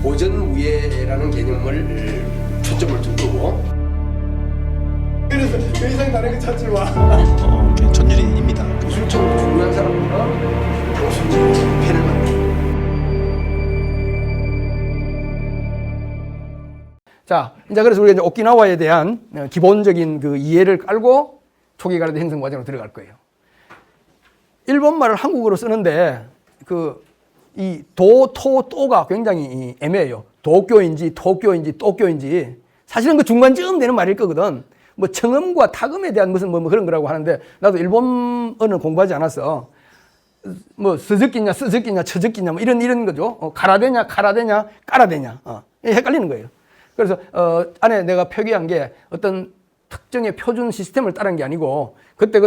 고전우예라는 개념을 초점을 두고 그래서 더 이상 다른 거 찾지 마. 전율이입니다. 기술적으로 중요한 사람보다 교수님 패를 만든다. 자, 이제 그래서 우리가 이제 오키나와에 대한 기본적인 그 이해를 깔고 초기 가라데 형성 과정으로 들어갈 거예요. 일본 말을 한국어로 쓰는데 이 도, 토, 또가 굉장히 애매해요. 도쿄인지 토쿄인지 또쿄인지 사실은 그 중간쯤 되는 말일 거거든. 뭐 청음과 타음에 대한 무슨 뭐 그런 거라고 하는데 나도 일본어는 공부하지 않았어. 뭐 스즈키냐 스즈키냐 처즈키냐 뭐 이런 거죠. 가라데냐 카라데냐 까라데냐 헷갈리는 거예요. 그래서 안에 내가 표기한 게 어떤 특정의 표준 시스템을 따른 게 아니고 그때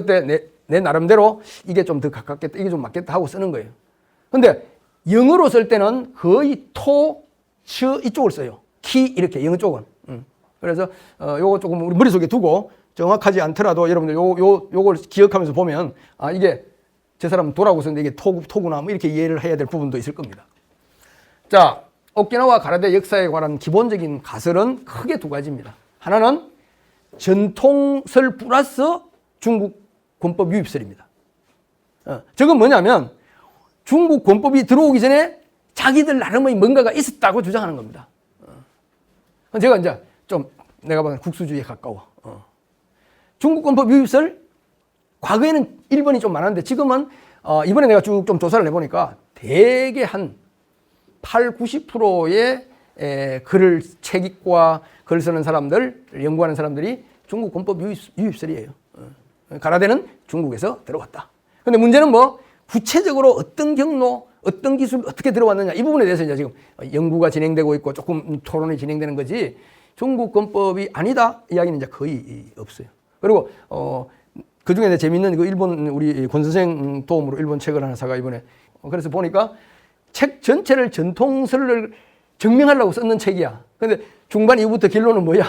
내 나름대로 이게 좀 더 가깝겠다 이게 좀 맞겠다 하고 쓰는 거예요. 근데 영어로 쓸 때는 거의 토, 치 이쪽을 써요. 키 이렇게 영어 쪽은. 그래서 요거 조금 우리 머릿속에 두고 정확하지 않더라도 여러분들 요걸 기억하면서 보면 아 이게 저 사람 도라고 썼는데 이게 토구나 뭐 이렇게 이해를 해야 될 부분도 있을 겁니다. 자, 오키나와 가라데 역사에 관한 기본적인 가설은 크게 두 가지입니다. 하나는 전통설 플러스 중국 권법 유입설입니다. 저건 뭐냐면 중국 권법이 들어오기 전에 자기들 나름의 뭔가가 있었다고 주장하는 겁니다. 제가 이제 좀 내가 보기엔 국수주의에 가까워. 중국 권법 유입설 과거에는 1번이 좀 많았는데 지금은 이번에 내가 쭉 좀 조사를 해보니까 대개 한 80~90%의 글을 책 읽고 글 쓰는 사람들, 연구하는 사람들이 중국 권법 유입설이에요. 가라데는 중국에서 들어왔다. 근데 문제는 뭐 구체적으로 어떤 경로, 어떤 기술 어떻게 들어왔느냐 이 부분에 대해서 이제 지금 연구가 진행되고 있고 조금 토론이 진행되는 거지 중국 권법이 아니다 이야기는 이제 거의 없어요. 그리고 그 중에 재밌는 그 일본 우리 권 선생 도움으로 일본 책을 하나 사가 이번에 그래서 보니까 책 전체를 전통설을 증명하려고 썼는 책이야. 근데 중반 이후부터 결론은 뭐야?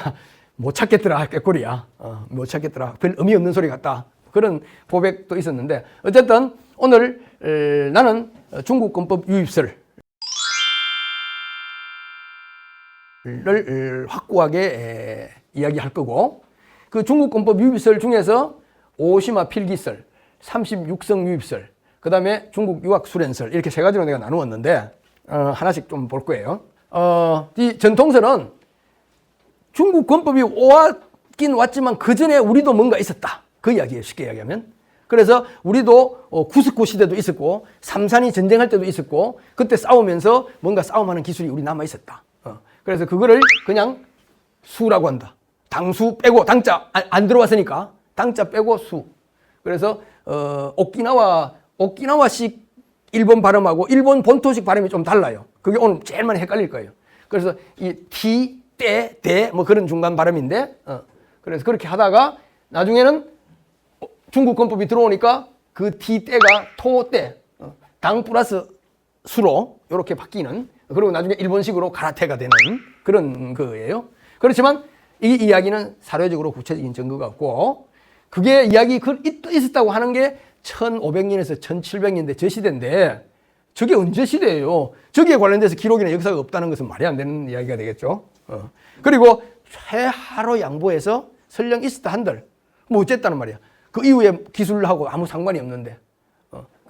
못 찾겠더라, 꾀꼬리야. 못 찾겠더라. 별 의미 없는 소리 같다. 그런 고백도 있었는데 어쨌든 오늘 나는 중국 권법 유입설을 확고하게 이야기할 거고 그 중국 권법 유입설 중에서 오시마 필기설, 36성 유입설, 그 다음에 중국 유학 수련설 이렇게 세 가지로 내가 나누었는데 하나씩 좀 볼 거예요. 이 전통설은 중국 권법이 왔긴 왔지만 그 전에 우리도 뭔가 있었다. 그 이야기예요. 쉽게 이야기하면. 그래서 우리도 구스코 시대도 있었고 삼산이 전쟁할 때도 있었고 그때 싸우면서 뭔가 싸움하는 기술이 우리 남아 있었다. 그래서 그거를 그냥 수라고 한다. 당수 빼고 당자 안 들어왔으니까 당자 빼고 수. 그래서 오키나와식 일본 발음하고 일본 본토식 발음이 좀 달라요. 그게 오늘 제일 많이 헷갈릴 거예요. 그래서 이 티, 때, 대 뭐 그런 중간 발음인데 그래서 그렇게 하다가 나중에는 중국 권법이 들어오니까 그 티, 때가 토, 때 당 플러스 수로 이렇게 바뀌는 그리고 나중에 일본식으로 가라테가 되는 그런 거예요. 그렇지만 이 이야기는 사료적으로 구체적인 증거가 없고 그게 이야기 있었다고 하는 게 1500년에서 1700년대 저 시대인데 저게 언제 시대예요? 저기에 관련돼서 기록이나 역사가 없다는 것은 말이 안 되는 이야기가 되겠죠. 그리고 최하로 양보해서 설령 있었다 한들 뭐 어쨌다는 말이야. 그 이후에 기술하고 아무 상관이 없는데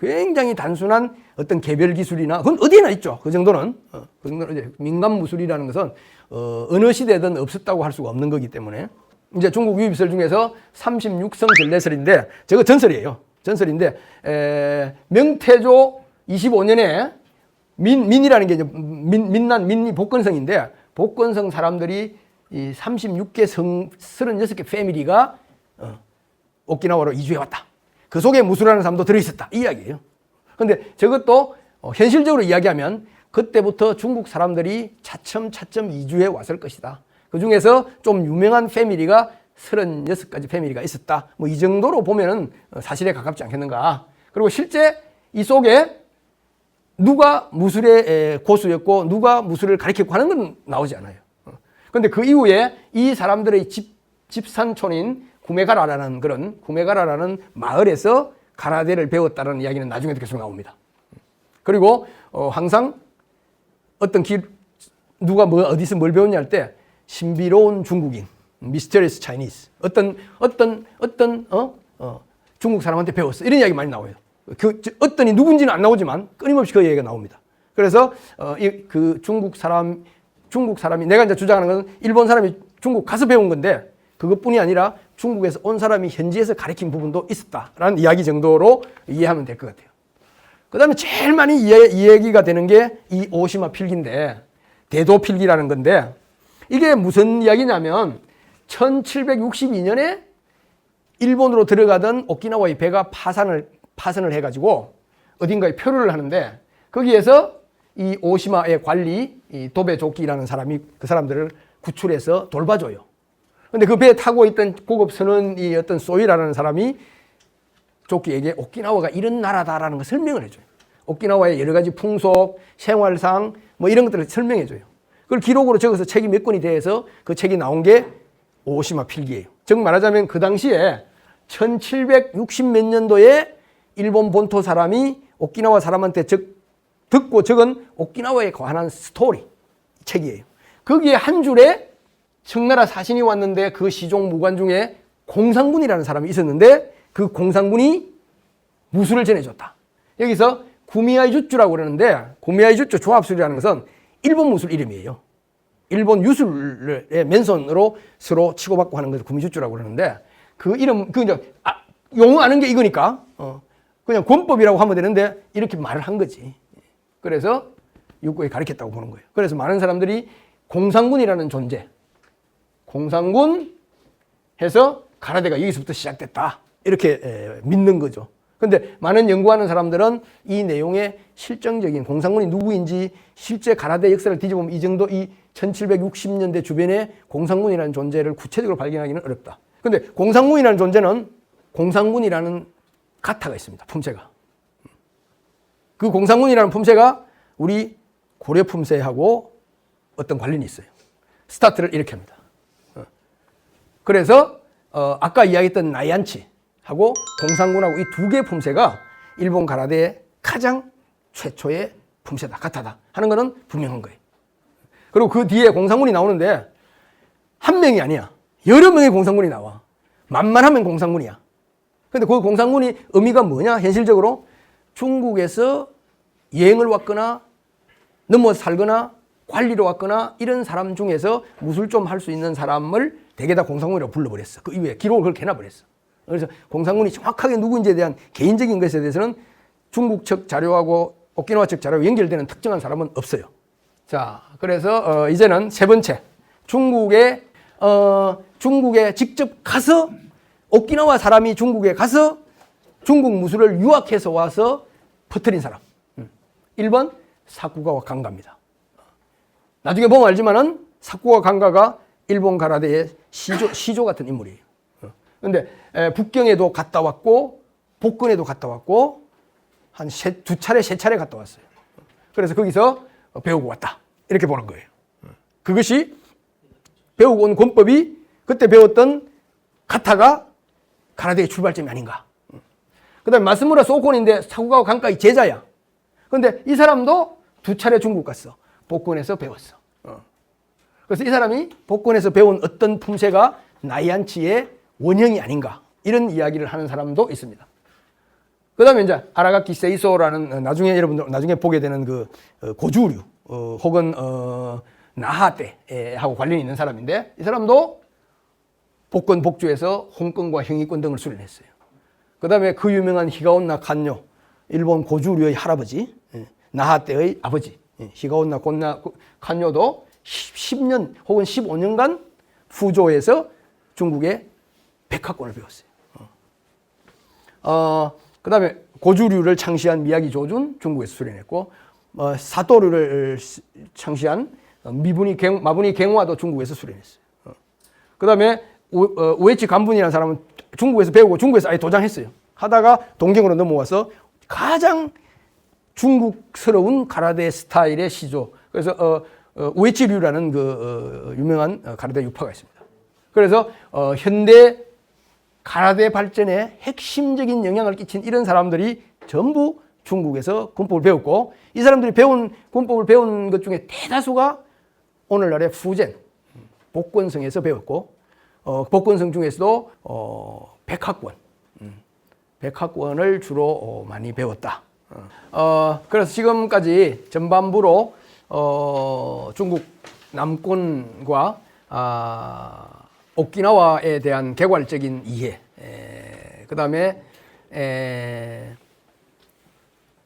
굉장히 단순한 어떤 개별 기술이나 그건 어디에나 있죠. 그 정도는 그 정도는 이제 민간 무술이라는 것은 어느 시대든 없었다고 할 수가 없는 거기 때문에 이제 중국 유입설 중에서 36성 전래설인데 저거 전설이에요. 전설인데 명태조 25년에 민이라는 게 이제 민이 복건성인데 복건성 사람들이 이 36개 성 36개 패밀리가 오키나와로 이주해 왔다. 그 속에 무술하는 사람도 들어있었다. 이 이야기예요. 근데 저것도 현실적으로 이야기하면 그때부터 중국 사람들이 차츰 이주해 왔을 것이다. 그 중에서 좀 유명한 패밀리가 36가지 패밀리가 있었다. 뭐 이 정도로 보면은 사실에 가깝지 않겠는가. 그리고 실제 이 속에 누가 무술의 고수였고 누가 무술을 가르쳤고 하는 건 나오지 않아요. 그런데 그 이후에 이 사람들의 집산촌인 구메가라라는 마을에서 가라데를 배웠다는 이야기는 나중에도 계속 나옵니다. 그리고 항상 어떤 누가 뭐 어디서 뭘 배웠냐 할 때 신비로운 중국인, Mysterious Chinese. 어떤 중국 사람한테 배웠어. 이런 이야기 많이 나와요. 어떤이 누군지는 안 나오지만 끊임없이 그 얘기가 나옵니다. 그래서 그 중국 사람이 내가 이제 주장하는 것은 일본 사람이 중국 가서 배운 건데 그것뿐이 아니라 중국에서 온 사람이 현지에서 가르친 부분도 있었다라는 이야기 정도로 이해하면 될 것 같아요. 그 다음에 제일 많이 이야기가 되는 게 이 오시마 필기인데 대도 필기라는 건데 이게 무슨 이야기냐면 1762년에 일본으로 들어가던 오키나와의 배가 파선을 해가지고 어딘가에 표류를 하는데 거기에서 이 오시마의 관리, 이 도베조키라는 사람이 그 사람들을 구출해서 돌봐줘요. 근데 그 배에 타고 있던 고급 선원이 어떤 소이라는 사람이 조키에게 오키나와가 이런 나라다라는 걸 설명을 해줘요. 오키나와의 여러 가지 풍속, 생활상 뭐 이런 것들을 설명해줘요. 그걸 기록으로 적어서 책이 몇 권이 돼서 그 책이 나온 게 오시마 필기예요. 즉 말하자면 그 당시에 1760 몇 년도에 일본 본토 사람이 오키나와 사람한테 듣고 적은 오키나와에 관한 스토리 책이에요. 거기에 한 줄에 청나라 사신이 왔는데 그 시종 무관 중에 공상군이라는 사람이 있었는데 그 공상군이 무술을 전해줬다. 여기서 구미아이주쭈라고 그러는데 구미아이주쭈 조합술이라는 것은 일본 무술 이름이에요. 일본 유술의 맨손으로 서로 치고받고 하는 것을 구미주쭈라고 그러는데 그 이름 용어 아는 게 이거니까 그냥 권법이라고 하면 되는데 이렇게 말을 한 거지. 그래서 육국에 가르쳤다고 보는 거예요. 그래서 많은 사람들이 공상군이라는 존재, 공상군 해서 가라데가 여기서부터 시작됐다 이렇게 믿는 거죠. 근데 많은 연구하는 사람들은 이 내용의 실정적인 공상군이 누구인지 실제 가라데 역사를 뒤져보면 이 정도 이 1760년대 주변에 공상군이라는 존재를 구체적으로 발견하기는 어렵다. 근데 공상군이라는 존재는 공상군이라는 가타가 있습니다. 품새가. 그 공상군이라는 품새가 우리 고려 품새하고 어떤 관련이 있어요. 스타트를 이렇게 합니다. 그래서 아까 이야기했던 나이안치하고 공상군하고 이 두 개의 품새가 일본 가라데의 가장 최초의 품새다, 가타다 하는 것은 분명한 거예요. 그리고 그 뒤에 공상군이 나오는데 한 명이 아니야. 여러 명의 공상군이 나와. 만만하면 공상군이야. 근데 그 공상군이 의미가 뭐냐? 현실적으로 중국에서 여행을 왔거나 넘어 살거나 관리로 왔거나 이런 사람 중에서 무술 좀 할 수 있는 사람을 대개 다 공상군이라고 불러버렸어. 그 이후에 기록을 그렇게 해놔버렸어. 그래서 공상군이 정확하게 누구인지에 대한 개인적인 것에 대해서는 중국 측 자료하고 오키나와 측 자료와 연결되는 특정한 사람은 없어요. 자, 그래서 이제는 세 번째, 중국에 직접 가서 오키나와 사람이 중국에 가서 중국 무술을 유학해서 와서 퍼뜨린 사람. 1번 사쿠가와 강가입니다. 나중에 보면 알지만은 사쿠가 강가가 일본 가라데의 시조 같은 인물이에요. 그런데 북경에도 갔다 왔고 복근에도 갔다 왔고 한 두 차례, 세 차례 갔다 왔어요. 그래서 거기서 배우고 왔다. 이렇게 보는 거예요. 그것이 배우고 온 권법이 그때 배웠던 가타가 가라데의 출발점이 아닌가. 그 다음에 마스무라 소콘인데 사쿠가와 강가의 제자야. 그런데 이 사람도 두 차례 중국 갔어. 복근에서 배웠어. 그래서 이 사람이 복근에서 배운 어떤 품새가 나이안치의 원형이 아닌가. 이런 이야기를 하는 사람도 있습니다. 그 다음에 이제 아라가키 세이소라는 나중에 여러분들 나중에 보게 되는 그 고주류 혹은 나하떼하고 관련이 있는 사람인데 이 사람도 복권 복주에서 홍권과 형이권 등을 수련했어요. 그 다음에 그 유명한 히가온나 칸요, 일본 고주류의 할아버지, 나하떼의 아버지 히가온나 칸요도 10년 혹은 15년간 후조에서 중국의 백화권을 배웠어요. 그 다음에 고주류를 창시한 미야기 조준 중국에서 수련했고 사토류를 창시한 마부니 갱화도 중국에서 수련했어요. 그 다음에 우에치 간분이라는 사람은 중국에서 배우고 중국에서 아예 도장했어요. 하다가 동경으로 넘어와서 가장 중국스러운 가라데 스타일의 시조. 그래서 우에치류라는 그 유명한 가라데 유파가 있습니다. 그래서 현대 가라데 발전에 핵심적인 영향을 끼친 이런 사람들이 전부 중국에서 군법을 배웠고 이 사람들이 배운 군법을 배운 것 중에 대다수가 오늘날의 후젠, 복권성에서 배웠고, 복권성 중에서도 백학권, 백학권을 주로 많이 배웠다. 그래서 지금까지 전반부로 중국 남권과 오키나와에 대한 개괄적인 이해, 그 다음에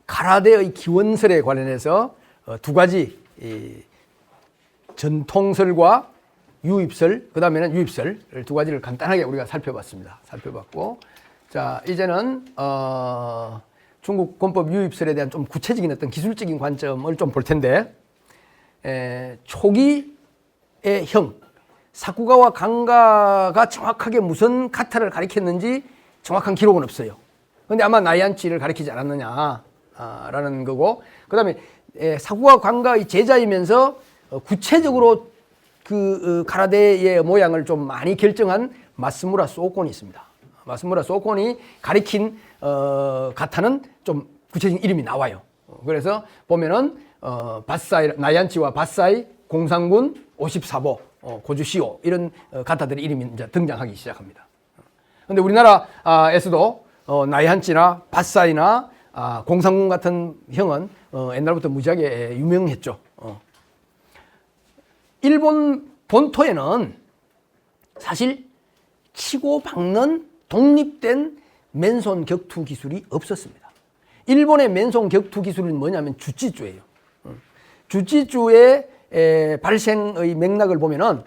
가라데의 기원설에 관련해서 두 가지 전통설과 유입설, 그 다음에는 유입설 두 가지를 간단하게 우리가 살펴봤습니다. 살펴봤고, 자 이제는 중국 권법 유입설에 대한 좀 구체적인 어떤 기술적인 관점을 좀 볼 텐데, 초기의 형 사쿠가와 강가가 정확하게 무슨 가타를 가리켰는지 정확한 기록은 없어요. 그런데 아마 나이안치를 가리키지 않았느냐라는 거고, 그 다음에 사쿠가 강가의 제자이면서 구체적으로 그 가라데의 모양을 좀 많이 결정한 마스무라 소콘이 있습니다. 마스무라 소콘이 가리킨 가타는 좀 구체적인 이름이 나와요. 그래서 보면은 바사이, 나이안치와 바사이, 공상군, 54보, 고주시오 이런 가타들의 이름이 이제 등장하기 시작합니다. 그런데 우리나라에서도 나이안치나 바사이나 공상군 같은 형은 옛날부터 무지하게 유명했죠. 일본 본토에는 사실 치고 박는 독립된 맨손 격투 기술이 없었습니다. 일본의 맨손 격투 기술은 뭐냐면 주짓주예요. 주짓주의 발생의 맥락을 보면은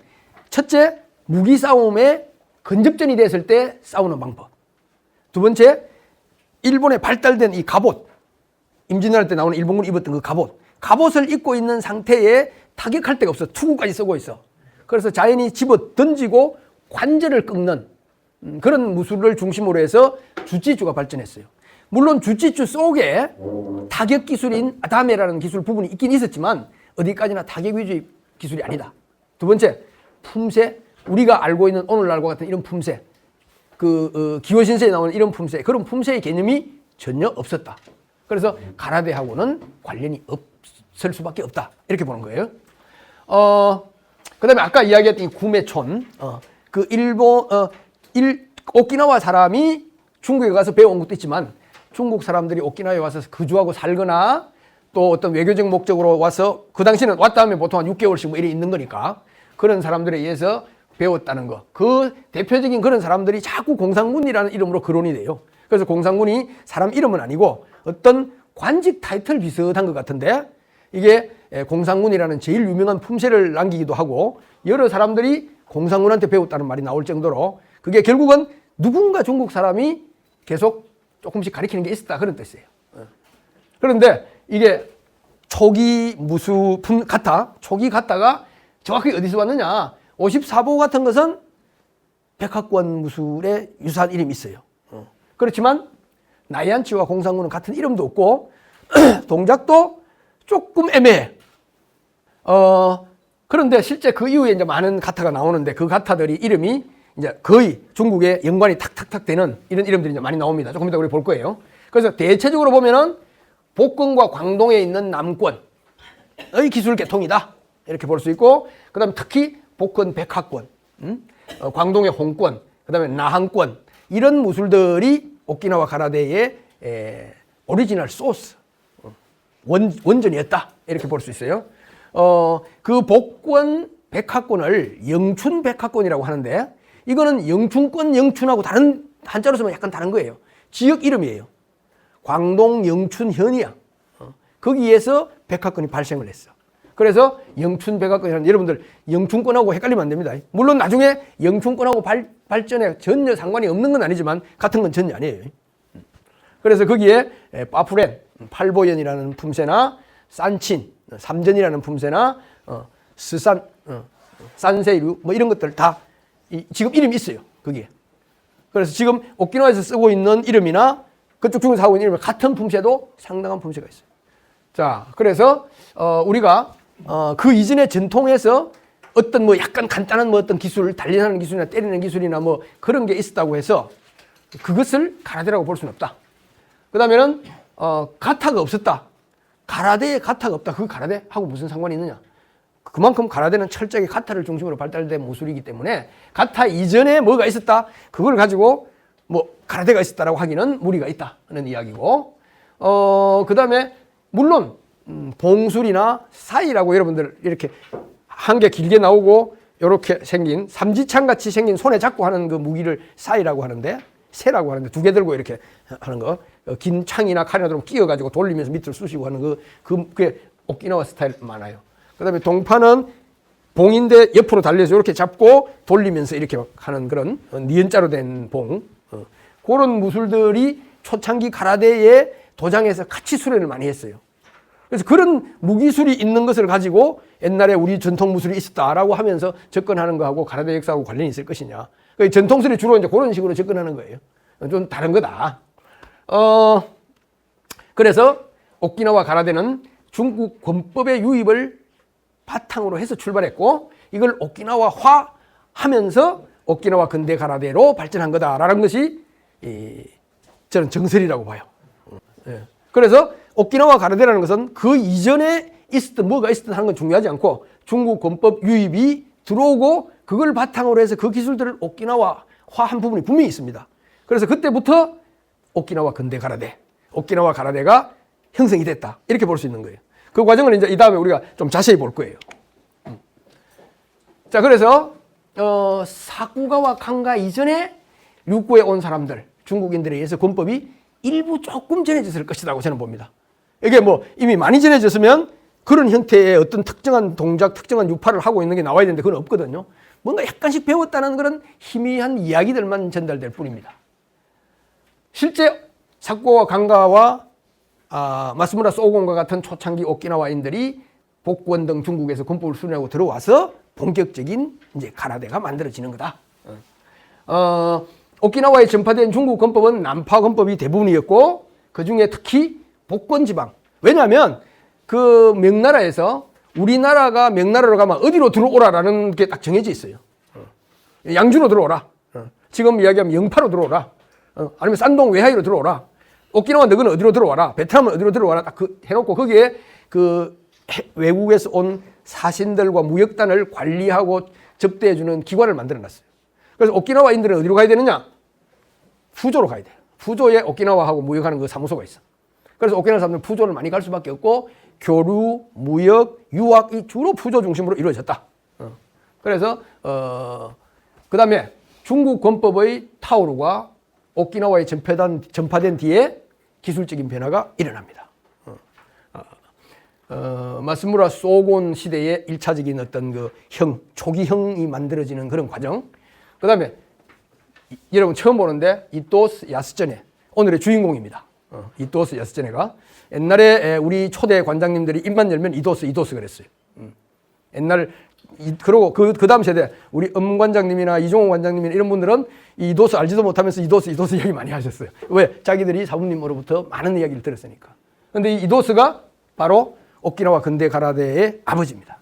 첫째, 무기 싸움에 근접전이 됐을 때 싸우는 방법. 두 번째, 일본에 발달된 이 갑옷, 임진왜란 때 나오는 일본군이 입었던 그 갑옷. 갑옷을 입고 있는 상태에 타격할 데가 없어. 투구까지 쓰고 있어. 그래서 자연히 집어 던지고 관절을 꺾는 그런 무술을 중심으로 해서 주짓주가 발전했어요. 물론 주짓주 속에 타격 기술인 아다메라는 기술 부분이 있긴 있었지만 어디까지나 타격 위주의 기술이 아니다. 두 번째, 품새. 우리가 알고 있는 오늘날과 같은 이런 품새, 기호신세에 나오는 이런 품새, 그런 품새의 개념이 전혀 없었다. 그래서 가라데하고는 관련이 없을 수밖에 없다. 이렇게 보는 거예요. 그 다음에 아까 이야기했던 이 구매촌, 오키나와 사람이 중국에 가서 배워온 것도 있지만 중국 사람들이 오키나와에 와서 거주하고 살거나 또 어떤 외교적 목적으로 와서 그 당시는 왔다 하면 보통 한 6개월씩 뭐 이래 있는 거니까 그런 사람들에 의해서 배웠다는 거. 그 대표적인 그런 사람들이 자꾸 공상군이라는 이름으로 거론이 돼요. 그래서 공상군이 사람 이름은 아니고 어떤 관직 타이틀 비슷한 것 같은데 이게 공상군이라는 제일 유명한 품새를 남기기도 하고 여러 사람들이 공상군한테 배웠다는 말이 나올 정도로 그게 결국은 누군가 중국 사람이 계속 조금씩 가리키는 게 있었다 그런 뜻이에요. 그런데 이게 초기 무수 가타, 초기 가타가 정확히 어디서 왔느냐? 54보 같은 것은 백학권 무술의 유사한 이름이 있어요. 그렇지만 나이안치와 공상군은 같은 이름도 없고 동작도 조금 애매해. 그런데 실제 그 이후에 이제 많은 가타가 나오는데 그 가타들이 이름이 이제 거의 중국에 연관이 탁탁탁 되는 이런 이름들이 이제 많이 나옵니다. 조금 이따 우리 볼 거예요. 그래서 대체적으로 보면은 복권과 광동에 있는 남권의 기술 계통이다. 이렇게 볼 수 있고, 그 다음에 특히 복권 백학권, 광동의 홍권, 그 다음에 나항권, 이런 무술들이 오키나와 가라데의 오리지널 소스, 원전이었다. 이렇게 볼 수 있어요. 그 복권 백학권을 영춘 백학권이라고 하는데, 이거는 영춘권 영춘하고 다른, 한자로 쓰면 약간 다른 거예요. 지역 이름이에요. 광동 영춘현이야. 거기에서 백학권이 발생을 했어. 그래서 영춘 백학권이라는, 여러분들 영춘권하고 헷갈리면 안 됩니다. 물론 나중에 영춘권하고 발전에 전혀 상관이 없는 건 아니지만 같은 건 전혀 아니에요. 그래서 거기에 빠푸렌, 팔보연이라는 품새나 산친, 삼전이라는 품새나 스산, 산세이류 뭐 이런 것들 다 지금 이름이 있어요. 거기에. 그래서 지금 오키나와에서 쓰고 있는 이름이나 그쪽 중에서 하고 있는 이름 같은 품새도 상당한 품새가 있어요. 자, 그래서 우리가 그 이전의 전통에서 어떤 뭐 약간 간단한 뭐 어떤 기술, 단련하는 기술이나 때리는 기술이나 뭐 그런 게 있었다고 해서 그것을 가라데라고 볼 수는 없다. 그 다음에는 가타가 없었다. 가라데에 가타가 없다. 그 가라데하고 무슨 상관이 있느냐? 그만큼 가라데는 철저하게 가타를 중심으로 발달된 무술이기 때문에 가타 이전에 뭐가 있었다, 그걸 가지고 뭐 가라데가 있었다라고 하기는 무리가 있다는 이야기고, 그 다음에 물론 봉술이나 사이라고 여러분들 이렇게 한 개 길게 나오고 이렇게 생긴 삼지창 같이 생긴 손에 잡고 하는 그 무기를 사이라고 하는데, 새라고 하는데 두 개 들고 이렇게 하는 거, 긴 창이나 칼이나 좀 끼워가지고 돌리면서 밑으로 쑤시고 하는 그게 오키나와 스타일 많아요. 그 다음에 동파는 봉인데 옆으로 달려서 이렇게 잡고 돌리면서 이렇게 하는 그런 니은자로 된 봉, 그런 무술들이 초창기 가라데의 도장에서 같이 수련을 많이 했어요. 그래서 그런 무기술이 있는 것을 가지고 옛날에 우리 전통 무술이 있었다라고 하면서 접근하는 거하고 가라데 역사하고 관련이 있을 것이냐. 전통술이 주로 이제 그런 식으로 접근하는 거예요. 좀 다른 거다. 그래서 오키나와 가라데는 중국 권법의 유입을 바탕으로 해서 출발했고, 이걸 오키나와화 하면서 오키나와 근대 가라데로 발전한 거다라는 것이 저는 정설이라고 봐요. 그래서 오키나와 가라데라는 것은 그 이전에 있었던 뭐가 있었든 하는 건 중요하지 않고, 중국 권법 유입이 들어오고 그걸 바탕으로 해서 그 기술들을 오키나와화한 부분이 분명히 있습니다. 그래서 그때부터 오키나와 근대 가라데, 오키나와 가라데가 형성이 됐다, 이렇게 볼 수 있는 거예요. 그 과정을 이제 이 다음에 우리가 좀 자세히 볼 거예요. 자, 그래서 사쿠가와 강가 이전에 류구에 온 사람들, 중국인들에 의해서 권법이 일부 조금 전해졌을 것이라고 저는 봅니다. 이게 뭐 이미 많이 전해졌으면 그런 형태의 어떤 특정한 동작, 특정한 유파를 하고 있는 게 나와야 되는데 그건 없거든요. 뭔가 약간씩 배웠다는 그런 희미한 이야기들만 전달될 뿐입니다. 실제 사쿠가와 강가와 마스무라 소곤과 같은 초창기 오키나와인들이 복권 등 중국에서 권법을 수련하고 들어와서 본격적인 이제 가라데가 만들어지는 거다. 오키나와에 전파된 중국 권법은 남파 권법이 대부분이었고, 그 중에 특히 복권 지방. 왜냐하면 그 명나라에서 우리나라가 명나라로 가면 어디로 들어오라라는 게 딱 정해져 있어요. 양주로 들어오라. 지금 이야기하면 영파로 들어오라. 아니면 산동 외하이로 들어오라. 오키나와 너는 어디로 들어와라. 베트남은 어디로 들어와라. 딱 해놓고 거기에 그 외국에서 온 사신들과 무역단을 관리하고 접대해주는 기관을 만들어놨어요. 그래서 오키나와인들은 어디로 가야 되느냐? 푸조로 가야 돼요. 푸조에 오키나와하고 무역하는 그 사무소가 있어. 그래서 오키나와 사람들은 푸조를 많이 갈 수밖에 없고, 교류, 무역, 유학이 주로 푸조 중심으로 이루어졌다. 그래서 그 다음에 중국 권법의 타오르가 오키나와에 전파된 뒤에 기술적인 변화가 일어납니다. 마스무라 소곤 시대의 1차적인 어떤 그 초기형이 만들어지는 그런 과정. 그 다음에 여러분 처음 보는데 이토스 야스제네, 오늘의 주인공입니다. 이토스 야스제네가 옛날에 우리 초대 관장님들이 입만 열면 이토스 그랬어요. 옛날 그리고 그 다음 세대 우리 관장님이나 이종호 관장님이나 이런 분들은 이도스 알지도 못하면서 이도스 이야기 많이 하셨어요. 왜? 자기들이 사부님으로부터 많은 이야기를 들었으니까. 근데 이 이도스가 바로 오키나와 근대 가라데의 아버지입니다.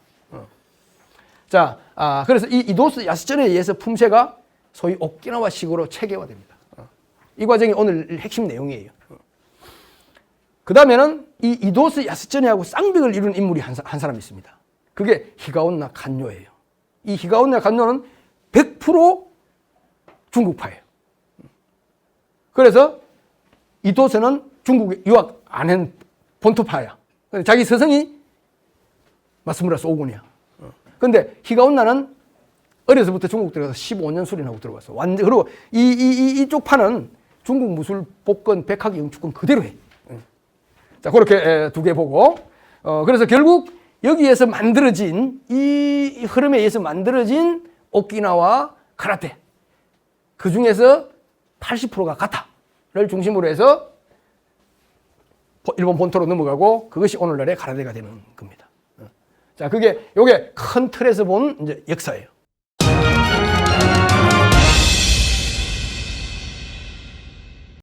자, 그래서 이 이도스 야스전에 의해서 품새가 소위 오키나와식으로 체계화됩니다. 이 과정이 오늘 핵심 내용이에요. 그 다음에는 이 이도스 야스전에하고 쌍벽을 이룬 인물이 한 사람이 있습니다. 그게 히가온나 간요예요. 이 히가온나 간요는 100% 중국파예요. 그래서 이도스는 중국에 유학 안 한 본토파야. 자기 스승이 마스무라 소곤이야. 근데 히가온나는 어려서부터 중국 들어가서 15년 수련하고 들어갔어. 그리고 이쪽 파는 중국 무술, 복권, 백학, 영주권 그대로 해. 자, 그렇게 두 개 보고, 그래서 결국 여기에서 만들어진, 이 흐름에 의해서 만들어진 오키나와 가라테, 그 중에서 80%가 가타를 중심으로 해서 일본 본토로 넘어가고, 그것이 오늘날의 가라테가 되는 겁니다. 자, 요게 큰 틀에서 본 이제 역사예요.